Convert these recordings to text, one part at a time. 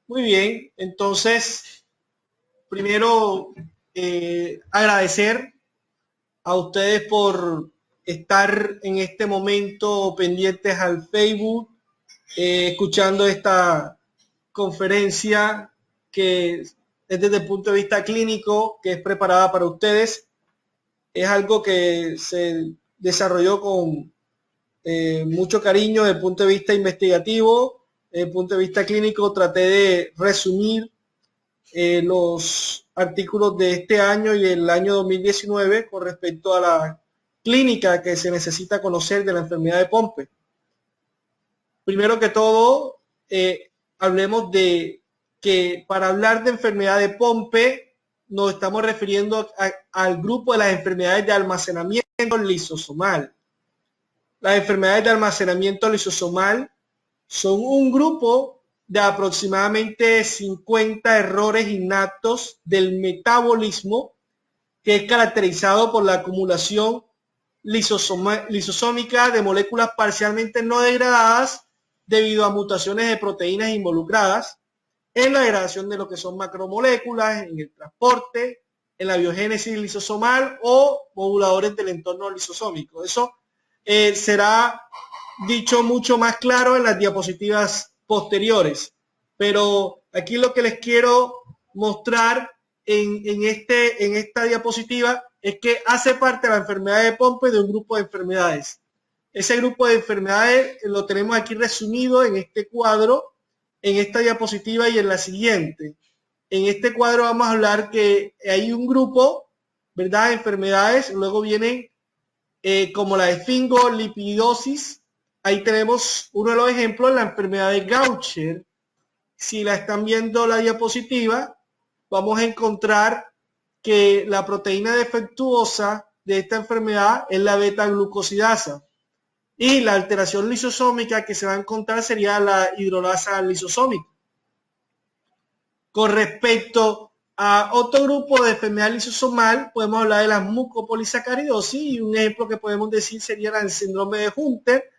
Muy bien, entonces, primero agradecer a ustedes por estar en este momento pendientes al Facebook, escuchando esta conferencia que es desde el punto de vista clínico, que es preparada para ustedes. Es algo que se desarrolló con mucho cariño desde el punto de vista investigativo, desde el punto de vista clínico. Traté de resumir los artículos de este año y el año 2019 con respecto a la clínica que se necesita conocer de la enfermedad de Pompe. Primero que todo, hablemos de que para hablar de enfermedad de Pompe nos estamos refiriendo al grupo de las enfermedades de almacenamiento lisosomal. Las enfermedades de almacenamiento lisosomal son un grupo de aproximadamente 50 errores innatos del metabolismo que es caracterizado por la acumulación lisosómica de moléculas parcialmente no degradadas debido a mutaciones de proteínas involucradas en la degradación de lo que son macromoléculas, en el transporte, en la biogénesis lisosomal o moduladores del entorno lisosómico. Eso será dicho mucho más claro en las diapositivas posteriores. Pero aquí lo que les quiero mostrar en esta diapositiva es que hace parte de la enfermedad de Pompe de un grupo de enfermedades. Ese grupo de enfermedades lo tenemos aquí resumido en este cuadro, en esta diapositiva y en la siguiente. En este cuadro vamos a hablar que hay un grupo, ¿verdad?, de enfermedades, luego vienen como la esfingolipidosis. Ahí tenemos uno de los ejemplos, la enfermedad de Gaucher. Si la están viendo la diapositiva, vamos a encontrar que la proteína defectuosa de esta enfermedad es la beta-glucosidasa y la alteración lisosómica que se va a encontrar sería la hidrolasa lisosómica. Con respecto a otro grupo de enfermedad lisosomal, podemos hablar de la mucopolisacaridosis y un ejemplo que podemos decir sería el síndrome de Hunter,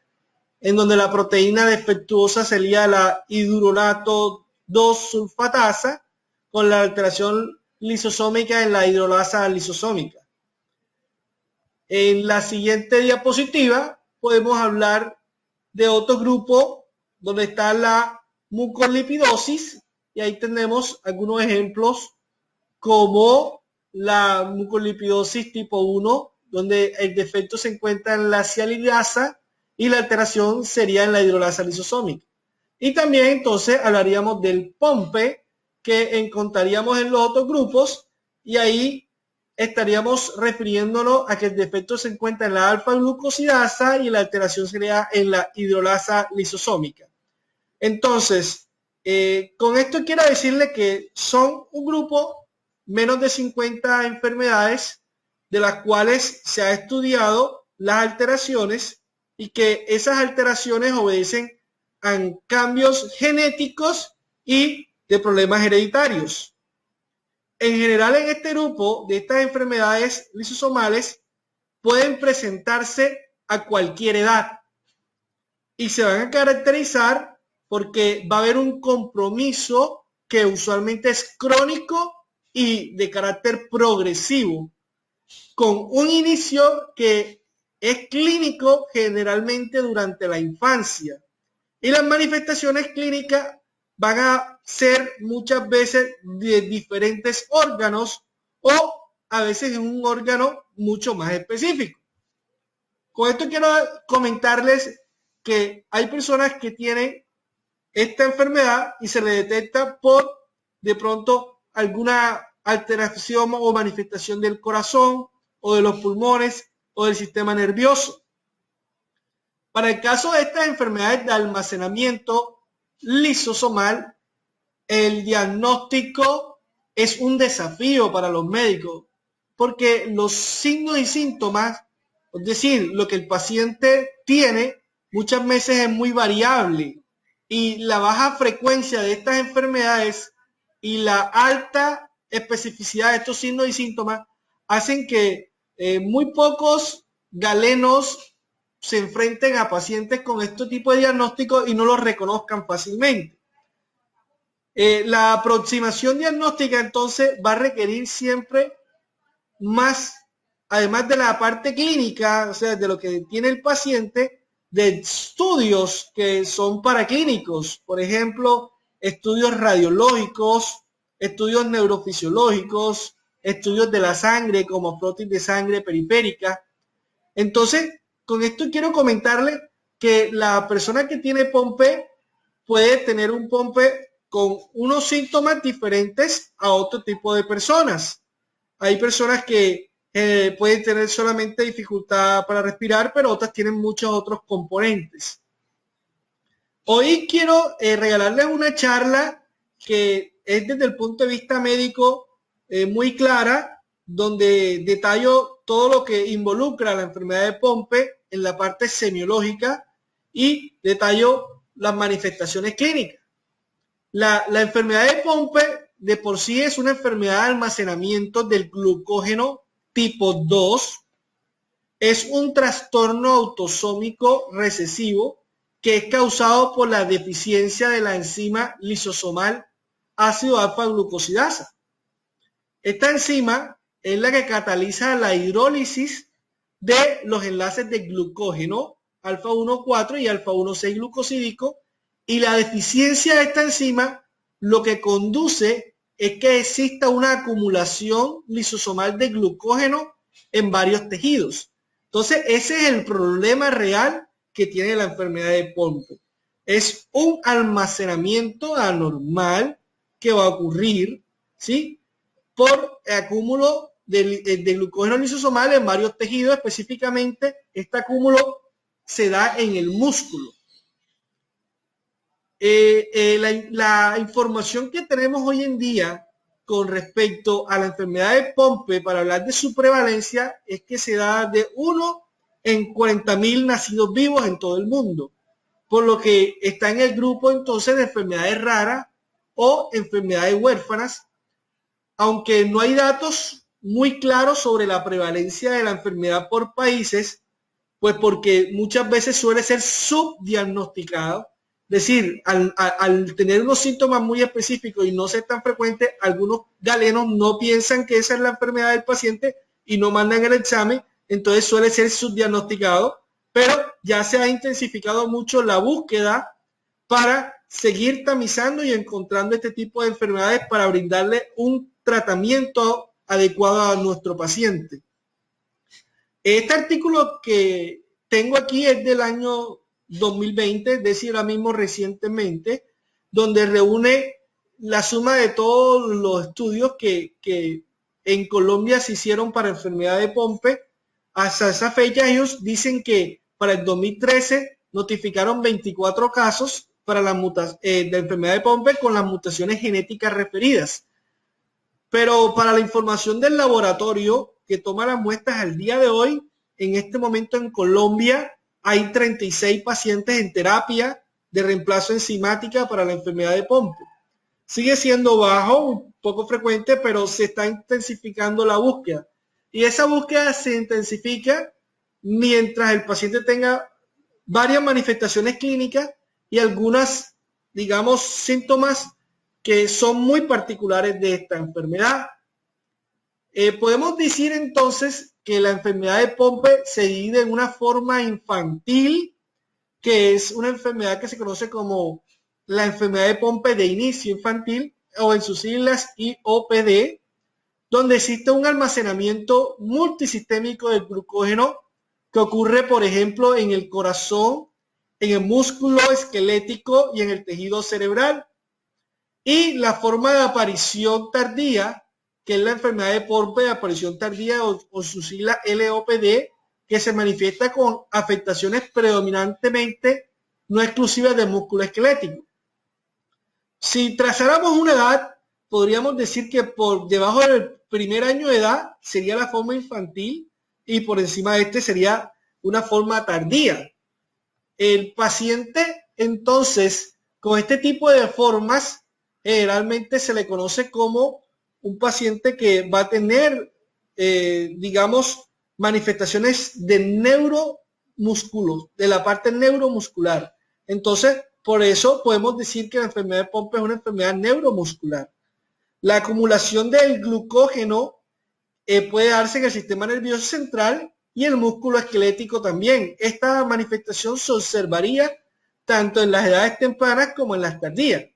en donde la proteína defectuosa sería la hidrolato 2-sulfatasa con la alteración lisosómica en la hidrolasa lisosómica. En la siguiente diapositiva podemos hablar de otro grupo donde está la mucolipidosis y ahí tenemos algunos ejemplos como la mucolipidosis tipo 1, donde el defecto se encuentra en la sialidasa y la alteración sería en la hidrolasa lisosómica. Y también entonces hablaríamos del Pompe, que encontraríamos en los otros grupos, y ahí estaríamos refiriéndonos a que el defecto se encuentra en la alfa-glucosidasa y la alteración sería en la hidrolasa lisosómica. Entonces, con esto quiero decirle que son un grupo, menos de 50 enfermedades, de las cuales se ha estudiado las alteraciones y que esas alteraciones obedecen a cambios genéticos y de problemas hereditarios. En general, en este grupo de estas enfermedades lisosomales pueden presentarse a cualquier edad y se van a caracterizar porque va a haber un compromiso que usualmente es crónico y de carácter progresivo, con un inicio que es clínico generalmente durante la infancia. Y las manifestaciones clínicas van a ser muchas veces de diferentes órganos o a veces en un órgano mucho más específico. Con esto quiero comentarles que hay personas que tienen esta enfermedad y se le detecta por de pronto alguna alteración o manifestación del corazón o de los pulmones o del sistema nervioso. Para el caso de estas enfermedades de almacenamiento lisosomal, el diagnóstico es un desafío para los médicos porque los signos y síntomas, es decir, lo que el paciente tiene, muchas veces es muy variable y la baja frecuencia de estas enfermedades y la alta especificidad de estos signos y síntomas hacen que muy pocos galenos se enfrenten a pacientes con este tipo de diagnóstico y no los reconozcan fácilmente. La aproximación diagnóstica entonces va a requerir siempre más, además de la parte clínica, o sea, de lo que tiene el paciente, de estudios que son paraclínicos, por ejemplo, estudios radiológicos, estudios neurofisiológicos, estudios de la sangre como prótesis de sangre periférica. Entonces, con esto quiero comentarle que la persona que tiene POMPE puede tener un POMPE con unos síntomas diferentes a otro tipo de personas. Hay personas que pueden tener solamente dificultad para respirar, pero otras tienen muchos otros componentes. Hoy quiero regalarles una charla que es desde el punto de vista médico muy clara, donde detallo todo lo que involucra la enfermedad de Pompe en la parte semiológica y detallo las manifestaciones clínicas. La enfermedad de Pompe de por sí es una enfermedad de almacenamiento del glucógeno tipo 2. Es un trastorno autosómico recesivo que es causado por la deficiencia de la enzima lisosomal ácido alfa-glucosidasa. Esta enzima es la que cataliza la hidrólisis de los enlaces de glucógeno alfa 1,4 y alfa 1,6 glucosídico, y la deficiencia de esta enzima lo que conduce es que exista una acumulación lisosomal de glucógeno en varios tejidos. Entonces, ese es el problema real que tiene la enfermedad de Pompe. Es un almacenamiento anormal que va a ocurrir, ¿sí?, por acúmulo de glucógeno lisosomal en varios tejidos. Específicamente, este acúmulo se da en el músculo. La información que tenemos hoy en día con respecto a la enfermedad de Pompe, para hablar de su prevalencia, es que se da de 1 en 40.000 nacidos vivos en todo el mundo, por lo que está en el grupo entonces de enfermedades raras o enfermedades huérfanas, aunque no hay datos muy claros sobre la prevalencia de la enfermedad por países, pues porque muchas veces suele ser subdiagnosticado. Es decir, al tener unos síntomas muy específicos y no ser tan frecuentes, algunos galenos no piensan que esa es la enfermedad del paciente y no mandan el examen, entonces suele ser subdiagnosticado, pero ya se ha intensificado mucho la búsqueda para seguir tamizando y encontrando este tipo de enfermedades para brindarle un tratamiento adecuado a nuestro paciente. Este artículo que tengo aquí es del año 2020, es decir, ahora mismo recientemente, donde reúne la suma de todos los estudios que en Colombia se hicieron para enfermedad de Pompe. Hasta esa fecha ellos dicen que para el 2013 notificaron 24 casos para la de enfermedad de Pompe con las mutaciones genéticas referidas. Pero para la información del laboratorio que toma las muestras al día de hoy, en este momento en Colombia hay 36 pacientes en terapia de reemplazo enzimática para la enfermedad de Pompe. Sigue siendo bajo, un poco frecuente, pero se está intensificando la búsqueda. Y esa búsqueda se intensifica mientras el paciente tenga varias manifestaciones clínicas y algunas, digamos, síntomas que son muy particulares de esta enfermedad. Podemos decir entonces que la enfermedad de Pompe se divide en una forma infantil, que es una enfermedad que se conoce como la enfermedad de Pompe de inicio infantil, o en sus siglas IOPD, donde existe un almacenamiento multisistémico del glucógeno que ocurre, por ejemplo, en el corazón, en el músculo esquelético y en el tejido cerebral. Y la forma de aparición tardía, que es la enfermedad de Pompe de aparición tardía, o su sigla LOPD, que se manifiesta con afectaciones predominantemente no exclusivas del músculo esquelético. Si trazáramos una edad, podríamos decir que por debajo del primer año de edad sería la forma infantil y por encima de este sería una forma tardía. El paciente, entonces, con este tipo de formas, generalmente se le conoce como un paciente que va a tener, digamos, manifestaciones de neuromúsculo, de la parte neuromuscular. Entonces, Por eso podemos decir que la enfermedad de Pompe es una enfermedad neuromuscular. La acumulación del glucógeno puede darse en el sistema nervioso central y el músculo esquelético también. Esta manifestación se observaría tanto en las edades tempranas como en las tardías.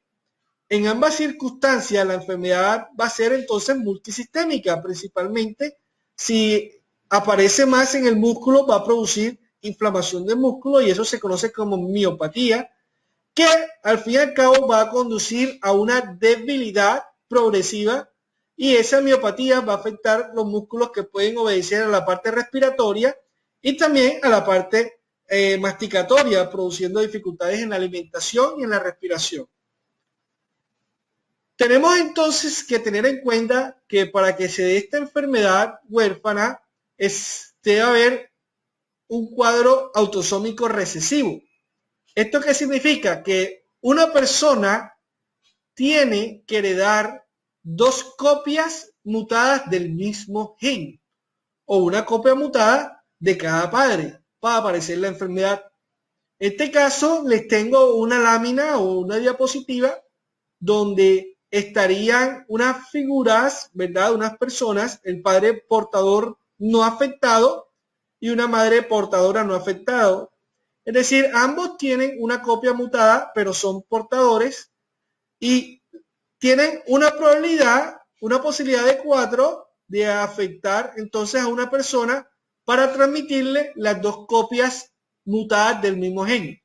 En ambas circunstancias, la enfermedad va a ser entonces multisistémica, principalmente si aparece más en el músculo, va a producir inflamación del músculo y eso se conoce como miopatía, que al fin y al cabo va a conducir a una debilidad progresiva y esa miopatía va a afectar los músculos que pueden obedecer a la parte respiratoria y también a la parte masticatoria, produciendo dificultades en la alimentación y en la respiración. Tenemos entonces que tener en cuenta que para que se dé esta enfermedad huérfana debe haber un cuadro autosómico recesivo. ¿Esto qué significa? Que una persona tiene que heredar dos copias mutadas del mismo gen o una copia mutada de cada padre para aparecer la enfermedad. En este caso les tengo una lámina o una diapositiva donde estarían unas figuras, ¿verdad? Unas personas, el padre portador no afectado y una madre portadora no afectado. Es decir, ambos tienen una copia mutada, pero son portadores y tienen una probabilidad, una posibilidad de 4 de afectar entonces a una persona para transmitirle las dos copias mutadas del mismo gen.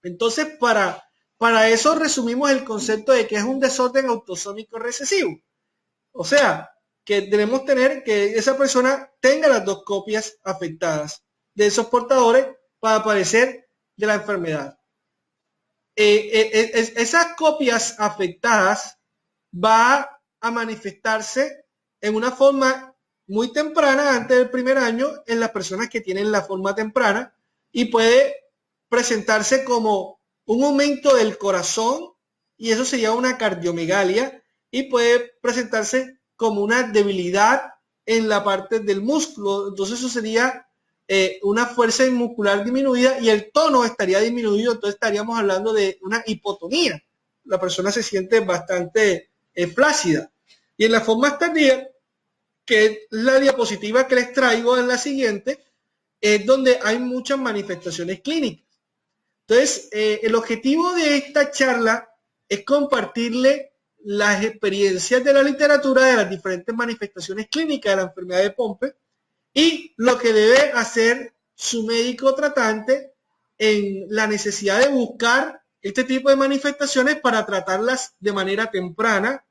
Entonces, para eso resumimos el concepto de que es un desorden autosómico recesivo. O sea, que debemos tener que esa persona tenga las dos copias afectadas de esos portadores para padecer de la enfermedad. Esas copias afectadas va a manifestarse en una forma muy temprana, antes del primer año, en las personas que tienen la forma temprana y puede presentarse como un aumento del corazón y eso sería una cardiomegalia y puede presentarse como una debilidad en la parte del músculo. Entonces eso sería una fuerza muscular disminuida y el tono estaría disminuido, entonces estaríamos hablando de una hipotonía. La persona se siente bastante flácida. Y en la forma tardía, que es la diapositiva que les traigo en la siguiente, es donde hay muchas manifestaciones clínicas. Entonces, el objetivo de esta charla es compartirle las experiencias de la literatura de las diferentes manifestaciones clínicas de la enfermedad de Pompe y lo que debe hacer su médico tratante en la necesidad de buscar este tipo de manifestaciones para tratarlas de manera temprana.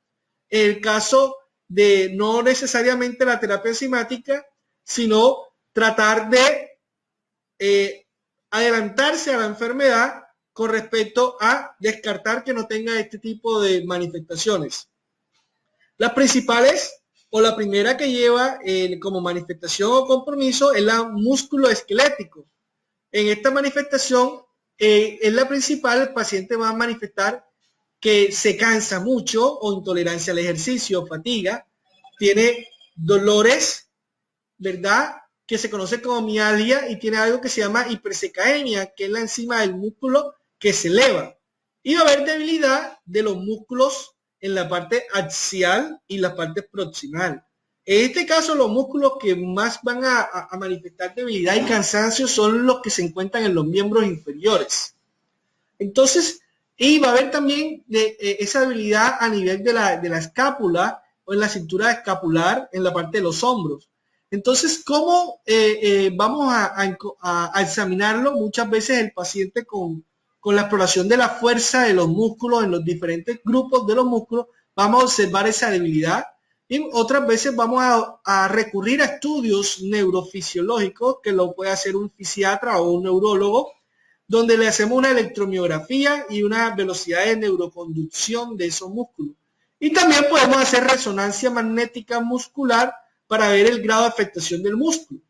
En el caso de no necesariamente la terapia enzimática, sino tratar de adelantarse a la enfermedad con respecto a descartar que no tenga este tipo de manifestaciones. Las principales o la primera que lleva como manifestación o compromiso es la músculo esquelético. En esta manifestación es la principal, el paciente va a manifestar que se cansa mucho o intolerancia al ejercicio, fatiga, tiene dolores, ¿verdad? Que se conoce como mialgia y tiene algo que se llama hipersecaemia, que es la enzima del músculo que se eleva. Y va a haber debilidad de los músculos en la parte axial y la parte proximal. En este caso, los músculos que más van a manifestar debilidad y cansancio son los que se encuentran en los miembros inferiores. Entonces, y va a haber también esa debilidad a nivel de la escápula o en la cintura escapular, en la parte de los hombros. Entonces, ¿cómo vamos a examinarlo? Muchas veces el paciente con la exploración de la fuerza de los músculos en los diferentes grupos de los músculos, vamos a observar esa debilidad y otras veces vamos a recurrir a estudios neurofisiológicos que lo puede hacer un fisiatra o un neurólogo, donde le hacemos una electromiografía y una velocidad de neuroconducción de esos músculos. Y también podemos hacer resonancia magnética muscular para ver el grado de afectación del músculo.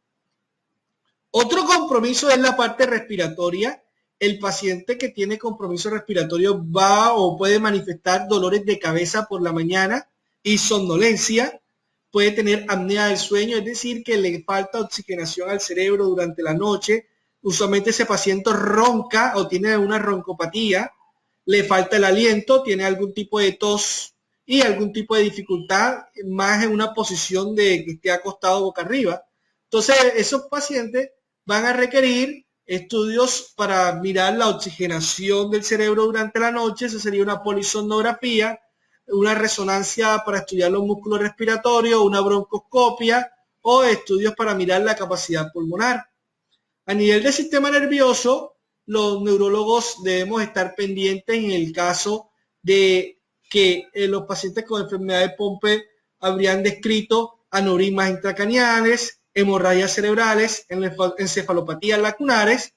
Otro compromiso es la parte respiratoria. El paciente que tiene compromiso respiratorio va o puede manifestar dolores de cabeza por la mañana y somnolencia. Puede tener apnea del sueño, es decir, que le falta oxigenación al cerebro durante la noche. Usualmente ese paciente ronca o tiene una roncopatía le falta el aliento, tiene algún tipo de tos y algún tipo de dificultad, más en una posición de que esté acostado boca arriba. Entonces, esos pacientes van a requerir estudios para mirar la oxigenación del cerebro durante la noche. Eso sería una polisomnografía, una resonancia para estudiar los músculos respiratorios, una broncoscopia o estudios para mirar la capacidad pulmonar. A nivel del sistema nervioso, los neurólogos debemos estar pendientes en el caso de que los pacientes con enfermedad de Pompe habrían descrito aneurismas intracraneales, hemorragias cerebrales, encefalopatías lacunares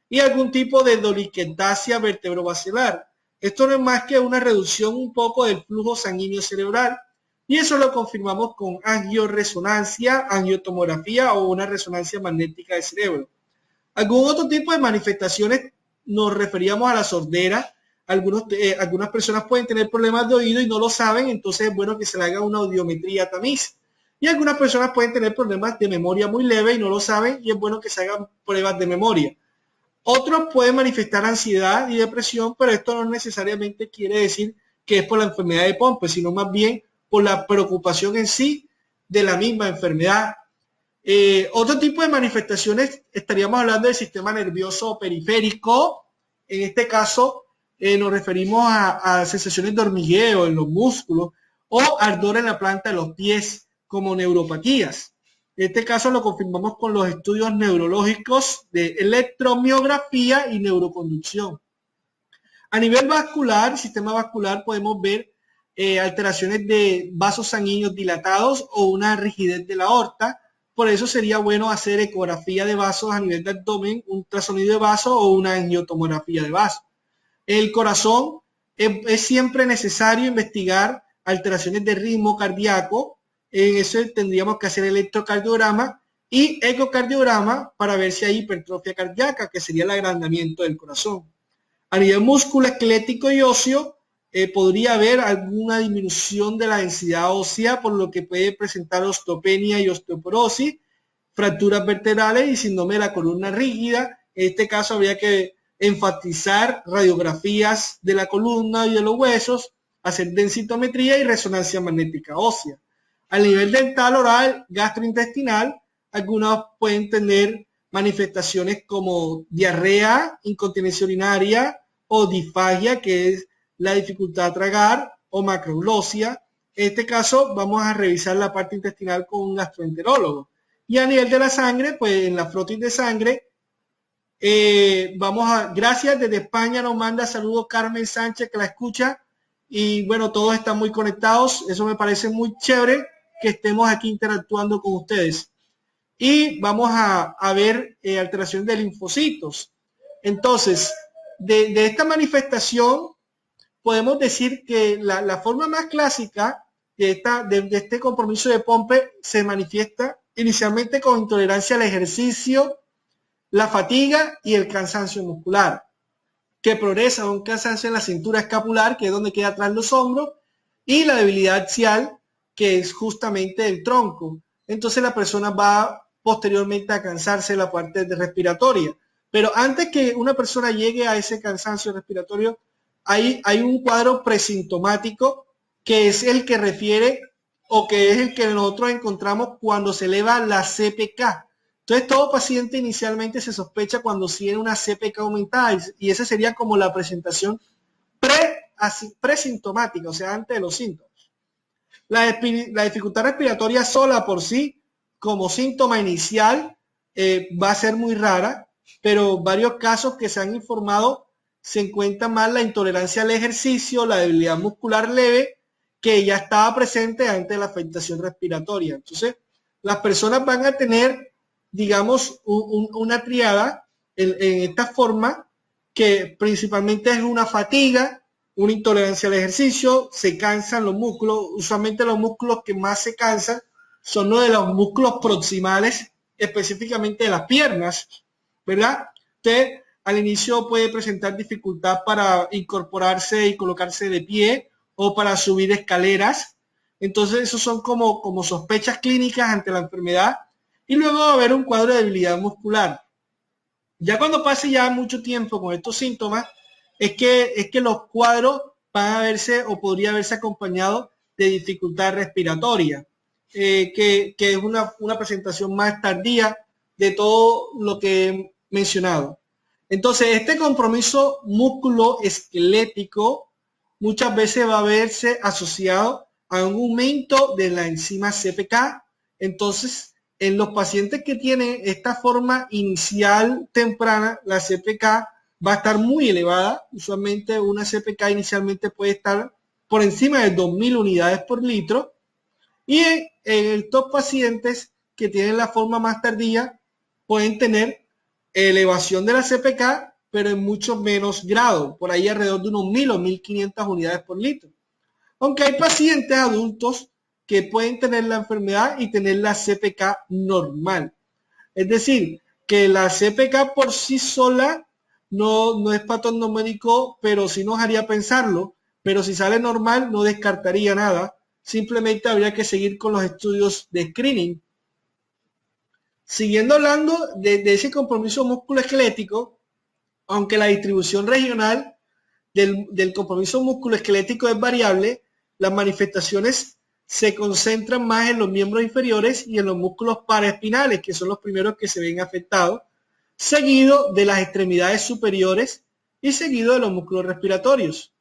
y algún tipo de doliquetasia vertebrovascular. Esto no es más que una reducción un poco del flujo sanguíneo cerebral y eso lo confirmamos con angioresonancia, angiotomografía o una resonancia magnética del cerebro. Algún otro tipo de manifestaciones, nos referíamos a la sordera. Algunas personas pueden tener problemas de oído y no lo saben, entonces es bueno que se le haga una audiometría tamiz. Y algunas personas pueden tener problemas de memoria muy leve y no lo saben, y es bueno que se hagan pruebas de memoria. Otros pueden manifestar ansiedad y depresión, pero esto no necesariamente quiere decir que es por la enfermedad de Pompe, sino más bien por la preocupación en sí de la misma enfermedad. Otro tipo de manifestaciones, estaríamos hablando del sistema nervioso periférico. En este caso, nos referimos a sensaciones de hormigueo en los músculos o ardor en la planta de los pies, como neuropatías. En este caso lo confirmamos con los estudios neurológicos de electromiografía y neuroconducción. A nivel vascular, sistema vascular, podemos ver alteraciones de vasos sanguíneos dilatados o una rigidez de la aorta. Por eso sería bueno hacer ecografía de vasos a nivel del abdomen, un ultrasonido de vaso o una angiotomografía de vaso. El corazón, es siempre necesario investigar alteraciones de ritmo cardíaco. En eso tendríamos que hacer electrocardiograma y ecocardiograma para ver si hay hipertrofia cardíaca, que sería el agrandamiento del corazón. A nivel musculoesquelético y óseo, podría haber alguna disminución de la densidad ósea, por lo que puede presentar osteopenia y osteoporosis, fracturas vertebrales y síndrome de la columna rígida. En este caso habría que enfatizar radiografías de la columna y de los huesos, hacer densitometría y resonancia magnética ósea. A nivel dental, oral, gastrointestinal, algunos pueden tener manifestaciones como diarrea, incontinencia urinaria o disfagia, que es la dificultad de tragar, o macroglosia. En este caso vamos a revisar la parte intestinal con un gastroenterólogo. Y a nivel de la sangre, pues en la frotis de sangre, gracias, desde España nos manda saludos Carmen Sánchez, que la escucha, y bueno, todos están muy conectados. Eso me parece muy chévere que estemos aquí interactuando con ustedes. Y vamos a ver alteración de linfocitos. Entonces, de esta manifestación podemos decir que la forma más clásica de este compromiso de Pompe se manifiesta inicialmente con intolerancia al ejercicio, la fatiga y el cansancio muscular, que progresa a un cansancio en la cintura escapular, que es donde queda atrás los hombros, y la debilidad axial, que es justamente el tronco. Entonces la persona va posteriormente a cansarse de la parte respiratoria. Pero antes que una persona llegue a ese cansancio respiratorio, hay un cuadro presintomático que es el que refiere o que es el que nosotros encontramos cuando se eleva la CPK. Entonces, todo paciente inicialmente se sospecha cuando tiene una CPK aumentada y esa sería como la presentación presintomática, o sea, antes de los síntomas. La dificultad respiratoria sola por sí, como síntoma inicial, va a ser muy rara, pero varios casos que se han informado se encuentra más la intolerancia al ejercicio, la debilidad muscular leve, que ya estaba presente antes de la afectación respiratoria. Entonces, las personas van a tener, digamos, una triada en esta forma, que principalmente es una fatiga, una intolerancia al ejercicio, se cansan los músculos. Usualmente los músculos que más se cansan son los de los músculos proximales, específicamente de las piernas, ¿verdad? Usted al inicio puede presentar dificultad para incorporarse y colocarse de pie o para subir escaleras. Entonces, esos son como sospechas clínicas ante la enfermedad. Y luego va a haber un cuadro de debilidad muscular. Ya cuando pase ya mucho tiempo con estos síntomas, es que los cuadros van a verse o podría verse acompañados de dificultad respiratoria, que es una presentación más tardía de todo lo que he mencionado. Entonces, este compromiso músculo-esquelético muchas veces va a verse asociado a un aumento de la enzima CPK. Entonces, en los pacientes que tienen esta forma inicial temprana, la CPK va a estar muy elevada. Usualmente una CPK inicialmente puede estar por encima de 2.000 unidades por litro. Y en estos pacientes que tienen la forma más tardía pueden tener elevación de la CPK, pero en mucho menos grado, por ahí alrededor de unos 1.000 o 1.500 unidades por litro. Aunque hay pacientes adultos que pueden tener la enfermedad y tener la CPK normal. Es decir, que la CPK por sí sola no es patrón numérico, pero sí nos haría pensarlo. Pero si sale normal, no descartaría nada. Simplemente habría que seguir con los estudios de screening. Siguiendo hablando de ese compromiso musculoesquelético, aunque la distribución regional del compromiso musculoesquelético es variable, las manifestaciones se concentran más en los miembros inferiores y en los músculos paraespinales, que son los primeros que se ven afectados, seguido de las extremidades superiores y seguido de los músculos respiratorios.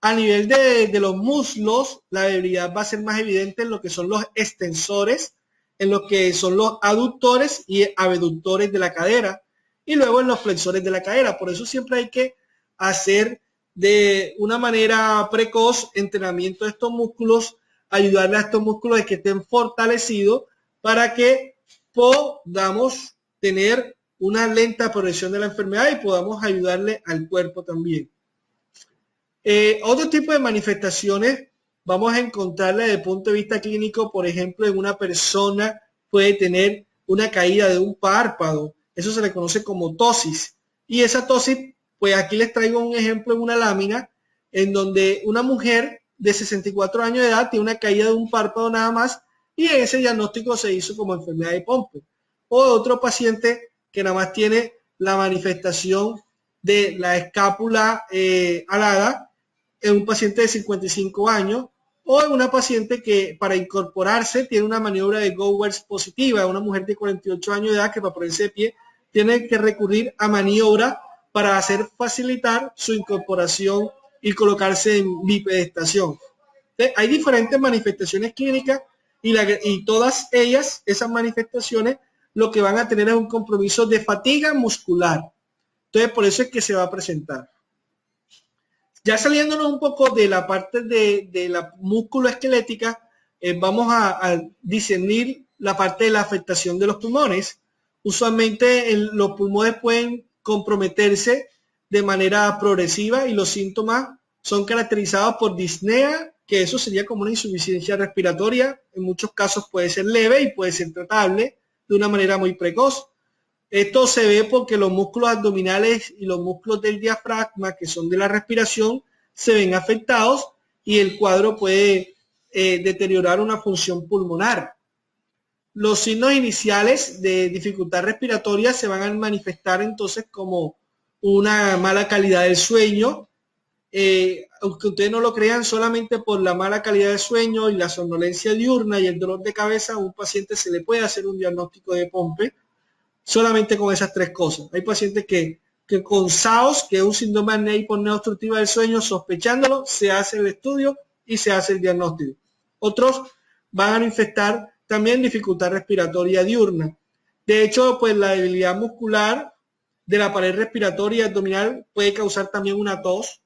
A nivel de los muslos, la debilidad va a ser más evidente en lo que son los extensores, en lo que son los aductores y abductores de la cadera, y luego en los flexores de la cadera. Por eso siempre hay que hacer de una manera precoz entrenamiento de estos músculos, ayudarle a estos músculos a que estén fortalecidos para que podamos tener una lenta progresión de la enfermedad y podamos ayudarle al cuerpo también. Otro tipo de manifestaciones vamos a encontrarla desde el punto de vista clínico. Por ejemplo, en una persona puede tener una caída de un párpado. Eso se le conoce como ptosis. Y esa ptosis, pues aquí les traigo un ejemplo en una lámina en donde una mujer de 64 años de edad tiene una caída de un párpado nada más y ese diagnóstico se hizo como enfermedad de Pompe. O otro paciente que nada más tiene la manifestación de la escápula alada en un paciente de 55 años o en una paciente que para incorporarse tiene una maniobra de Gowers positiva, una mujer de 48 años de edad que para ponerse de pie tiene que recurrir a maniobra para hacer facilitar su incorporación y colocarse en bipedestación. Entonces, hay diferentes manifestaciones clínicas y todas ellas, esas manifestaciones, lo que van a tener es un compromiso de fatiga muscular. Entonces, por eso es que se va a presentar. Ya saliéndonos un poco de la parte de la musculoesquelética, vamos a discernir la parte de la afectación de los pulmones. Usualmente los pulmones pueden comprometerse de manera progresiva y los síntomas son caracterizados por disnea, que eso sería como una insuficiencia respiratoria. En muchos casos puede ser leve y puede ser tratable de una manera muy precoz. Esto se ve porque los músculos abdominales y los músculos del diafragma, que son de la respiración, se ven afectados y el cuadro puede deteriorar una función pulmonar. Los signos iniciales de dificultad respiratoria se van a manifestar entonces como una mala calidad del sueño. Aunque ustedes no lo crean, solamente por la mala calidad del sueño y la somnolencia diurna y el dolor de cabeza, a un paciente se le puede hacer un diagnóstico de Pompe. Solamente con esas tres cosas. Hay pacientes que con SAOS, que es un síndrome de hipopnea obstructiva del sueño, sospechándolo, se hace el estudio y se hace el diagnóstico. Otros van a manifestar también dificultad respiratoria diurna. De hecho, pues la debilidad muscular de la pared respiratoria abdominal puede causar también una tos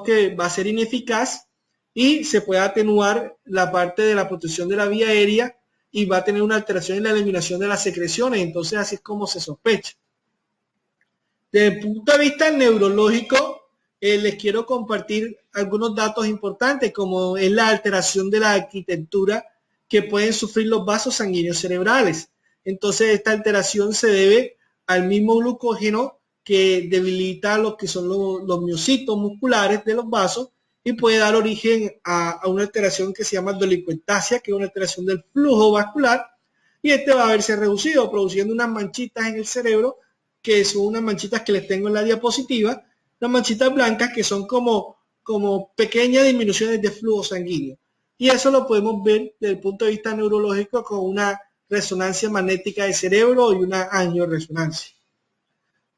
que va a ser ineficaz y se puede atenuar la parte de la protección de la vía aérea y va a tener una alteración en la eliminación de las secreciones. Entonces así es como se sospecha. Desde el punto de vista neurológico, les quiero compartir algunos datos importantes, como es la alteración de la arquitectura que pueden sufrir los vasos sanguíneos cerebrales. Entonces esta alteración se debe al mismo glucógeno que debilita lo que son los miocitos musculares de los vasos y puede dar origen a una alteración que se llama dolicuentasia, que es una alteración del flujo vascular, y este va a verse reducido, produciendo unas manchitas en el cerebro, que son unas manchitas que les tengo en la diapositiva, las manchitas blancas que son como pequeñas disminuciones de flujo sanguíneo. Y eso lo podemos ver desde el punto de vista neurológico con una resonancia magnética de cerebro y una angioresonancia.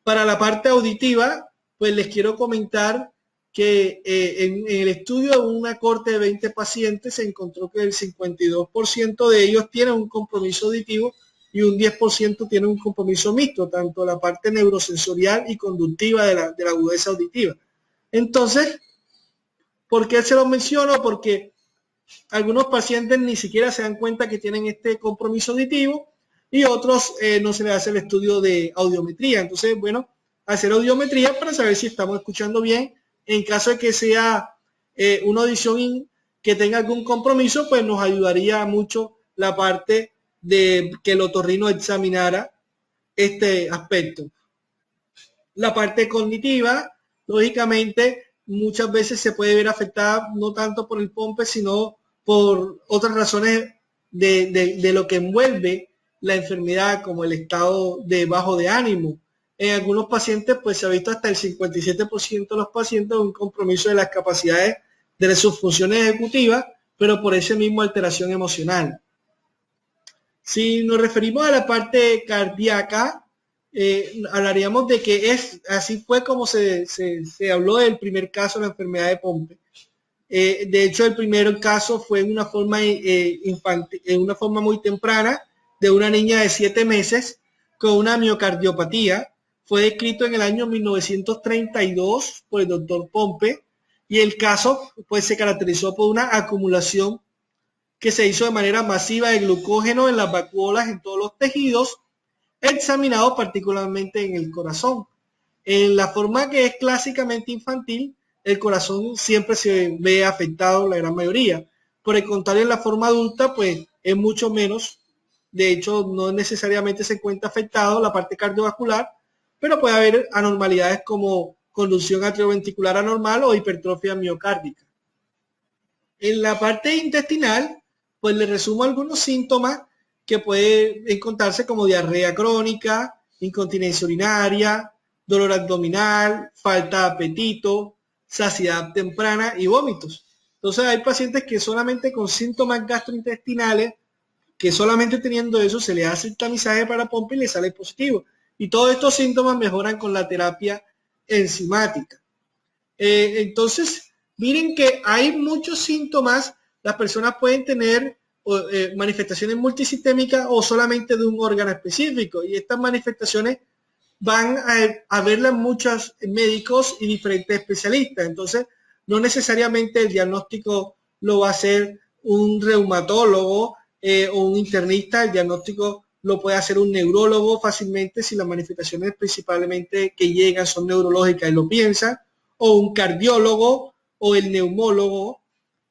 Para la parte auditiva, pues les quiero comentar que en el estudio de una corte de 20 pacientes se encontró que el 52% de ellos tienen un compromiso auditivo y un 10% tienen un compromiso mixto, tanto la parte neurosensorial y conductiva de la agudeza auditiva. Entonces, ¿por qué se lo menciono? Porque algunos pacientes ni siquiera se dan cuenta que tienen este compromiso auditivo y otros no se les hace el estudio de audiometría. Entonces, bueno, hacer audiometría para saber si estamos escuchando bien. En caso de que sea una audición que tenga algún compromiso, pues nos ayudaría mucho la parte de que el otorrino examinara este aspecto. La parte cognitiva, lógicamente, muchas veces se puede ver afectada no tanto por el POMPE, sino por otras razones de lo que envuelve la enfermedad, como el estado de bajo de ánimo. En algunos pacientes, pues se ha visto hasta el 57% de los pacientes un compromiso de las capacidades de sus funciones ejecutivas, pero por esa misma alteración emocional. Si nos referimos a la parte cardíaca, hablaríamos de que así fue como se habló del primer caso de la enfermedad de Pompe. De hecho, el primer caso fue en una forma infantil, en una forma muy temprana, de una niña de 7 meses con una miocardiopatía. Fue descrito en el año 1932 por el doctor Pompe y el caso pues se caracterizó por una acumulación que se hizo de manera masiva de glucógeno en las vacuolas en todos los tejidos, examinado particularmente en el corazón. En la forma que es clásicamente infantil, el corazón siempre se ve afectado, la gran mayoría. Por el contrario, en la forma adulta, pues es mucho menos. De hecho, no necesariamente se encuentra afectado la parte cardiovascular, pero puede haber anormalidades como conducción atrioventricular anormal o hipertrofia miocárdica. En la parte intestinal, pues le resumo algunos síntomas que puede encontrarse como diarrea crónica, incontinencia urinaria, dolor abdominal, falta de apetito, saciedad temprana y vómitos. Entonces hay pacientes que solamente con síntomas gastrointestinales, que solamente teniendo eso se le hace el tamizaje para Pompe y le sale positivo. Y todos estos síntomas mejoran con la terapia enzimática. Entonces, miren que hay muchos síntomas, las personas pueden tener manifestaciones multisistémicas o solamente de un órgano específico y estas manifestaciones van a verlas muchos médicos y diferentes especialistas. Entonces, no necesariamente el diagnóstico lo va a hacer un reumatólogo o un internista, el diagnóstico lo puede hacer un neurólogo fácilmente si las manifestaciones principalmente que llegan son neurológicas y lo piensan, o un cardiólogo o el neumólogo,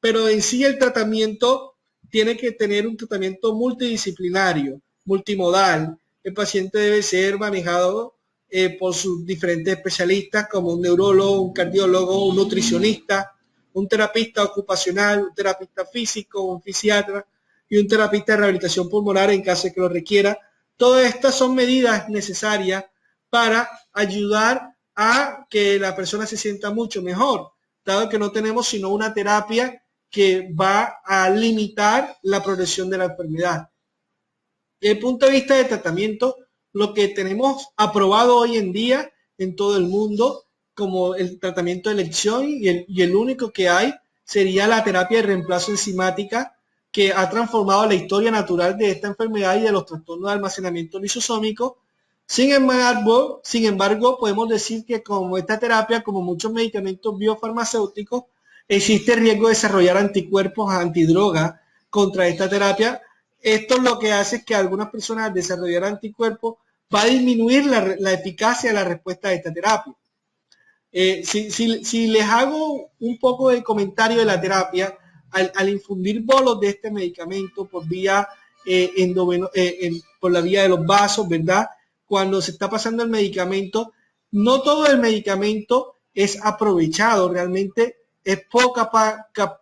pero en sí el tratamiento tiene que tener un tratamiento multidisciplinario, multimodal. El paciente debe ser manejado por sus diferentes especialistas como un neurólogo, un cardiólogo, un nutricionista, un terapista ocupacional, un terapista físico, un fisiatra y un terapista de rehabilitación pulmonar en caso de que lo requiera. Todas estas son medidas necesarias para ayudar a que la persona se sienta mucho mejor, dado que no tenemos sino una terapia que va a limitar la progresión de la enfermedad. Desde el punto de vista de tratamiento, lo que tenemos aprobado hoy en día en todo el mundo como el tratamiento de elección y el único que hay sería la terapia de reemplazo enzimática que ha transformado la historia natural de esta enfermedad y de los trastornos de almacenamiento lisosómico. Sin embargo, podemos decir que como esta terapia, como muchos medicamentos biofarmacéuticos, existe riesgo de desarrollar anticuerpos antidroga contra esta terapia. Esto lo que hace es que algunas personas al desarrollar anticuerpos va a disminuir la eficacia de la respuesta de esta terapia. Si les hago un poco de comentario de la terapia, al infundir bolos de este medicamento por vía por la vía de los vasos, ¿verdad? Cuando se está pasando el medicamento, no todo el medicamento es aprovechado, realmente es poca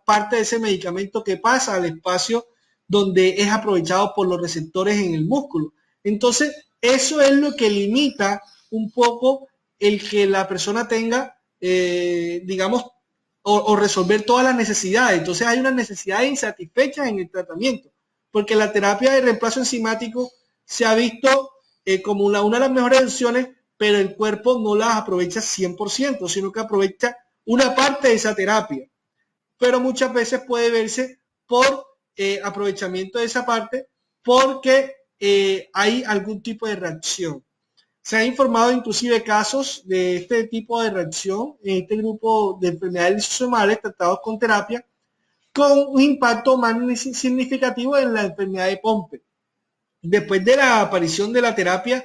parte de ese medicamento que pasa al espacio donde es aprovechado por los receptores en el músculo. Entonces, eso es lo que limita un poco el que la persona tenga digamos, o resolver todas las necesidades. Entonces hay unas necesidades insatisfechas en el tratamiento, porque la terapia de reemplazo enzimático se ha visto como una de las mejores opciones, pero el cuerpo no las aprovecha 100%, sino que aprovecha una parte de esa terapia. Pero muchas veces puede verse por aprovechamiento de esa parte porque hay algún tipo de reacción. Se han informado inclusive casos de este tipo de reacción en este grupo de enfermedades lisosomales tratados con terapia, con un impacto más significativo en la enfermedad de Pompe. Después de la aparición de la terapia,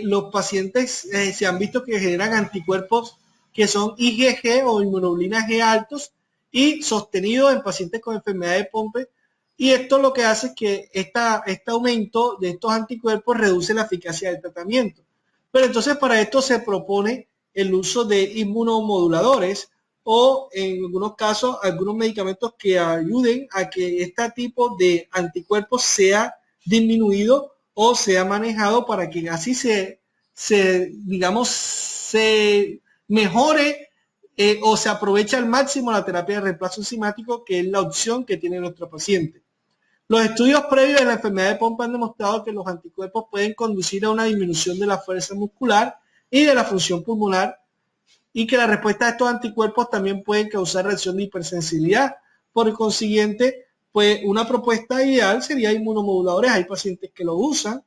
los pacientes se han visto que generan anticuerpos que son IgG o inmunoglobulina G altos y sostenidos en pacientes con enfermedad de Pompe. Y esto lo que hace es que este aumento de estos anticuerpos reduce la eficacia del tratamiento. Pero entonces para esto se propone el uso de inmunomoduladores o en algunos casos algunos medicamentos que ayuden a que este tipo de anticuerpos sea disminuido o sea manejado para que así digamos, se mejore o se aproveche al máximo la terapia de reemplazo enzimático, que es la opción que tiene nuestro paciente. Los estudios previos de la enfermedad de Pompe han demostrado que los anticuerpos pueden conducir a una disminución de la fuerza muscular y de la función pulmonar, y que la respuesta a estos anticuerpos también puede causar reacción de hipersensibilidad. Por consiguiente, pues una propuesta ideal sería inmunomoduladores. Hay pacientes que lo usan,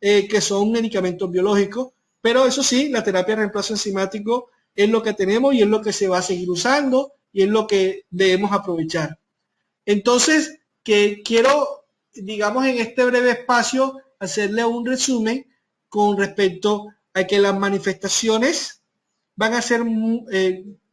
que son medicamentos biológicos, pero eso sí, la terapia de reemplazo enzimático es lo que tenemos y es lo que se va a seguir usando y es lo que debemos aprovechar. Entonces, que quiero, digamos, en este breve espacio hacerle un resumen con respecto a que las manifestaciones van a ser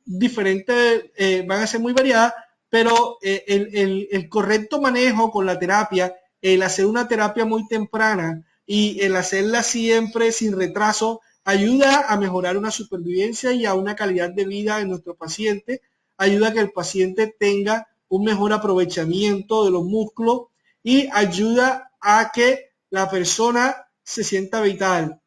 diferentes, van a ser muy variadas, pero el correcto manejo con la terapia, el hacer una terapia muy temprana y el hacerla siempre sin retraso, ayuda a mejorar una supervivencia y a una calidad de vida de nuestro paciente, ayuda a que el paciente tenga un mejor aprovechamiento de los músculos y ayuda a que la persona se sienta vital.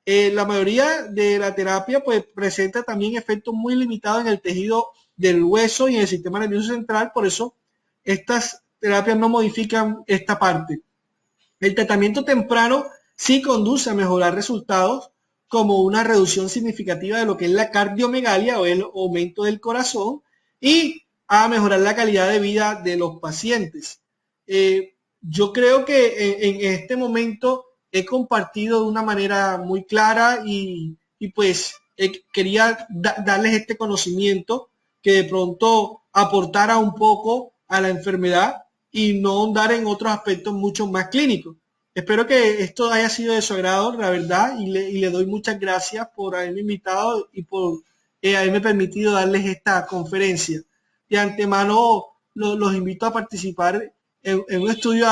La mayoría de la terapia pues presenta también efectos muy limitados en el tejido del hueso y en el sistema nervioso central, por eso estas terapias no modifican esta parte. El tratamiento temprano sí conduce a mejorar resultados como una reducción significativa de lo que es la cardiomegalia o el aumento del corazón y a mejorar la calidad de vida de los pacientes. Yo creo que en este momento he compartido de una manera muy clara y pues quería darles este conocimiento que de pronto aportara un poco a la enfermedad y no ahondar en otros aspectos mucho más clínicos. Espero que esto haya sido de su agrado, la verdad, y le doy muchas gracias por haberme invitado y por haberme permitido darles esta conferencia. De antemano los invito a participar en un estudio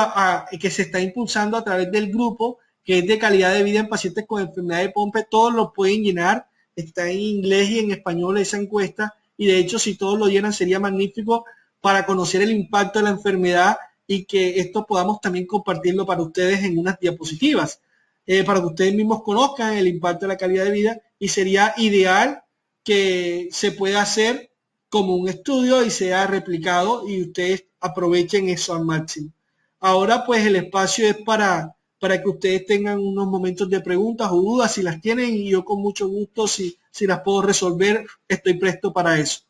que se está impulsando a través del grupo, que es de calidad de vida en pacientes con enfermedad de Pompe. Todos lo pueden llenar, está en inglés y en español esa encuesta, y de hecho si todos lo llenan sería magnífico para conocer el impacto de la enfermedad y que esto podamos también compartirlo para ustedes en unas diapositivas, para que ustedes mismos conozcan el impacto de la calidad de vida, y sería ideal que se pueda hacer como un estudio y sea replicado y ustedes aprovechen eso al máximo. Ahora pues el espacio es para que ustedes tengan unos momentos de preguntas o dudas si las tienen, y yo con mucho gusto, si las puedo resolver, estoy presto para eso.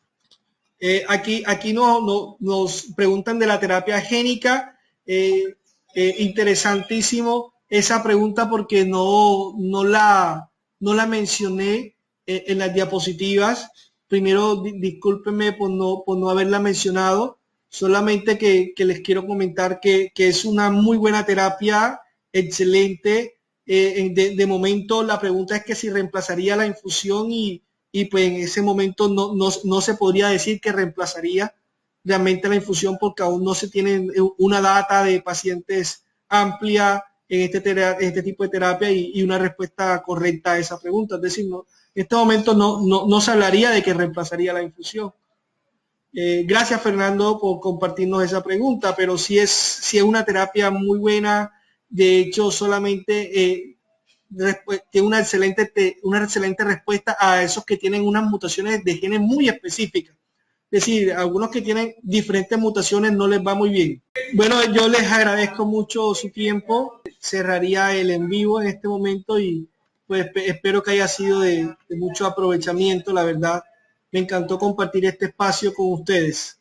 Aquí nos preguntan de la terapia génica. Interesantísimo esa pregunta porque no la mencioné en las diapositivas. Primero, discúlpenme por no haberla mencionado. Solamente que les quiero comentar que es una muy buena terapia, excelente. De momento la pregunta es que si reemplazaría la infusión y pues en ese momento no se podría decir que reemplazaría realmente la infusión porque aún no se tiene una data de pacientes amplia en este tipo de terapia y una respuesta correcta a esa pregunta. Es decir, en este momento no se hablaría de que reemplazaría la infusión. Gracias, Fernando, por compartirnos esa pregunta, pero sí es una terapia muy buena. De hecho, solamente tiene una excelente respuesta a esos que tienen unas mutaciones de genes muy específicas. Es decir, algunos que tienen diferentes mutaciones no les va muy bien. Bueno, yo les agradezco mucho su tiempo. Cerraría el en vivo en este momento y pues espero que haya sido de mucho aprovechamiento. La verdad, me encantó compartir este espacio con ustedes.